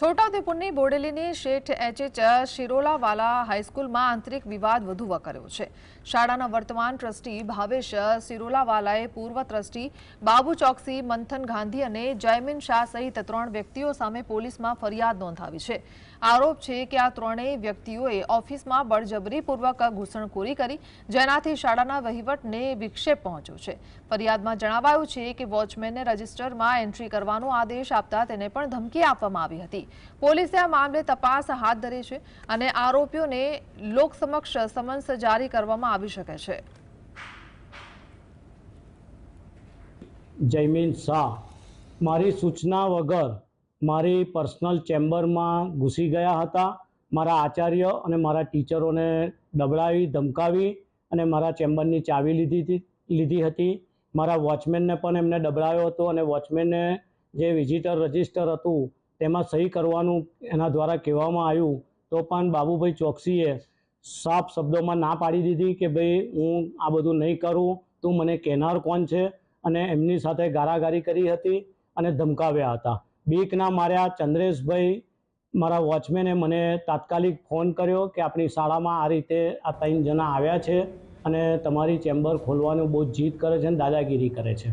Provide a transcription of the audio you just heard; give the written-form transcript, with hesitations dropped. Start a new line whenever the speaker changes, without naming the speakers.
છોટાઉદેપુરની બોડેલીની શેઠ એચ.એચ. શિરોલાવાલા હાઈસ્કૂલમાં આંતરિક વિવાદ વધુ વકર્યો છે। શાળાના વર્તમાન ટ્રસ્ટી ભાવેશ શિરોલાવાલાએ પૂર્વ ટ્રસ્ટી બાબુ ચોકસી, મંથન ગાંધી અને જયમીન શાહ સહિત 3 વ્યક્તિઓ સામે પોલીસમાં ફરિયાદ નોંધાવી છે। આરોપ છે કે આ ત્રણેય વ્યક્તિઓએ ઓફિસમાં બળજબરીપૂર્વક ઘૂસણખોરી કરી, જેનાથી શાળાના વહીવટને વિક્ષેપ પહોંચ્યો છે। ફરિયાદમાં જણાવાયું છે કે વોચમેનને રજિસ્ટરમાં એન્ટ્રી કરવાનો આદેશ આપતા તેને પણ ધમકી આપવામાં આવી હતી। પોલીસે આ મામલે તપાસ હાથ ધરી છે અને આરોપીઓને લોકસમક્ષ સમન્સ જારી કરવામાં આવી શકે છે।
જયમીન શાહ મારી સૂચના વગર મારી પર્સનલ ચેમ્બરમાં ઘૂસી ગયા હતા। મારા આચાર્ય અને મારા ટીચરોને દબડાવી, ધમકાવી અને મારા ચેમ્બરની ચાવી લીધી હતી। મારા વોચમેનને પણ એમને દબડાવ્યો હતો અને વોચમેનને જે વિઝિટર રજિસ્ટર હતું તેમાં સહી કરવાનું એના દ્વારા કહેવામાં આવ્યું, તો પણ બાબુભાઈ ચોકસીએ સાફ શબ્દોમાં ના પાડી દીધી કે ભાઈ હું આ બધું નહીં કરું, તું મને કહેનાર કોણ છે, અને એમની સાથે ગાળાગાળી કરી હતી અને ધમકાવ્યા હતા। બીકના માર્યા ચંદ્રેશભાઈ મારા વોચમેને મને તાત્કાલિક ફોન કર્યો કે આપણી શાળામાં આ રીતે આ 3 જણા આવ્યા છે અને તમારી ચેમ્બર ખોલવાનું બહુ જીદ કરે છે અને દાદાગીરી કરે છે।